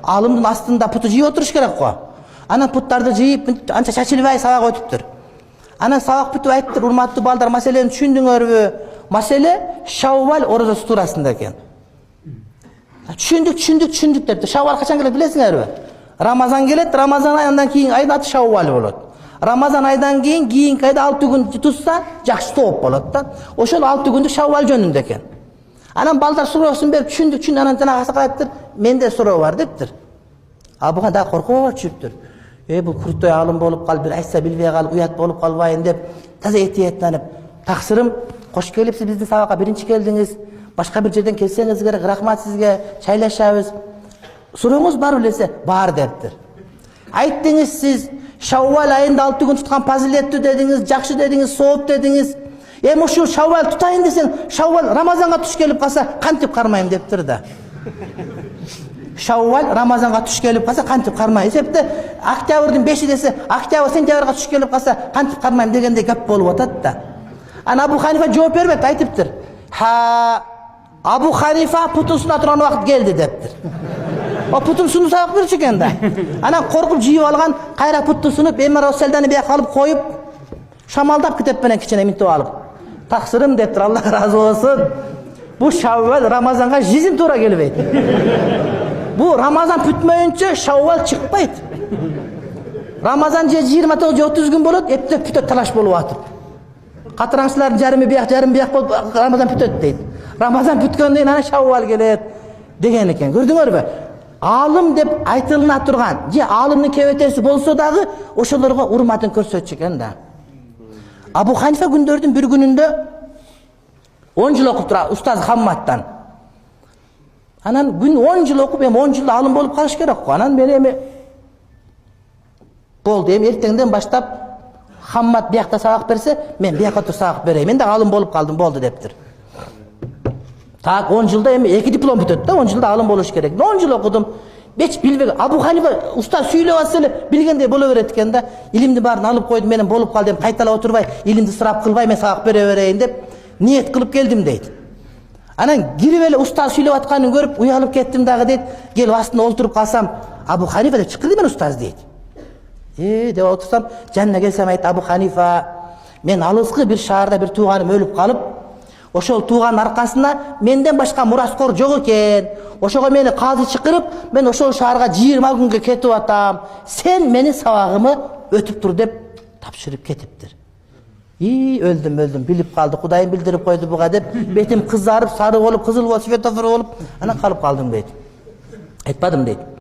алымдын астында путу жийип отуруш керек го. Анан puttарды жийип анча чачылбай сабак өтүптүр. Анан сабак бүтүп айттыр, урматтуу балдар, маселени түшүндүңөрбү? Маселе Шаввал оразасы туурасында экен. Түшүндүк депти. Шаввал качан келет билесиңерби? Рамазан келет, Рамазан айынан кийин айдын аты Шаввал болот. Рамазан айдан кийинки айда 6 күн тутса жакшы сооп болот да. Ошол 6 күндүк Шаввал жөнүндө экен. Анан балдар суроосун берип түшүндүк, анан жанагы аксакал айттыр, менде суроо бар дептир. Буга да коркоп жүрүптүр. Бул куртой алым болуп калып, бир айтса билбей калып, уят болуп калбайын деп, таза этиеттенип, таксырым, кош келипсиз биздин сабакка биринчи келдиңиз. Башка бир жерден келсеңиз керек, рахмат сизге, чайлашабыз. Сурооңуз барбы десе, бар дептир. Айттыңыз сиз Шаввал айында 6 күн туткан фазилеттүү дедиңиз, жакшы дедиңиз, сооп дедиңиз. Ошол Шаввал тутайын десең, Шаввал Рамазанга туш келип калса, кантип кармайм дептир да. Шаввал Рамазанга туш келип калса, кантип кармайм. Эсепте октябрдын 5-и десе, октябрь сентябрга туш келип калса, кантип кармайм дегенде гап болуп атат да. Ана Абу Ханифа жооп бербейт, айтыптыр. Абу Ханифа путусуна турган убакыт келди дептир. Путун сунуп сабак берчү экен да. Анан коркуп жийип алган, кайра путту сунуп, эми селдени бияка алып коюп, шамалдап китеп менен кичине минтип алып. Таксырым дептир, Алла разы болсун. Бу Шаввал Рамазанга жизнь туура келбейт. Бу Рамазан бүтмөйүнчө Шаввал чыкпайт. Рамазан же 29 же 30 күн болот, эптеп бүтөт, талаш болуп атып. Катыраңчылардын жарымы бияк болуп Рамазан бүтөт дейт. Рамазан бүткөндөн кийин анан Шаввал келет деген экен. Көрдүңөрбү? Алым деп айтылына турган, же алымдын кебетеси болсо дагы ошолорго урматын көрсөтчү экен да. Абу Ханифа күндөрдүн бир күнүндө 10 жыл окуп турат устаз Хамматтан. Анан күн 10 жыл окуп, эми 10 жылда алым болуп калыш керек го. Анан мен эми болду, эми эртеңден баштап Хаммат биякта сабак берсе, мен бияка туруп сабак берейин. Мен да алым болуп калдым, болду дептир. Так 10 жылда эми 2 диплом бүтөт да, 10 жылда алым болуш керек. 10 жыл окудум. Беч билбеген. Абу Ханифа устаз сүйлөп атса эле билгендей боло берет экен да. Илимди баарын алып койдум, менен болуп калды, кайталап отурбай, илимди сырап кылбай мен сабак бере берейин деп ниет кылып келдим дейт. Анан кирип эле устаз сүйлөп атканын көрүп, уялып кеттим дагы дейт. Келип астына олтуруп калсам, Абу Ханифа деп чыкты мен устаз дейт. Деп отурсам, жанына келсем айт, Абу Ханифа, мен алыскы бир шаарда бир тууганым өлүп калып, ошол тууганын аркасына менден башка мураскор жок экен. Ошого мени казы чакырып, мен ошол шаарга 20 күнгө кетип атам. Сен менин сабагымы өтүп тур деп тапшырып кетиптир. Өлдүм, билип калды, Кудайым билдирип койду буга деп, бетим кызарып, сары болуп, кызыл болуп, светофор болуп, анан калып калдым дейт. Айтпадым дейт.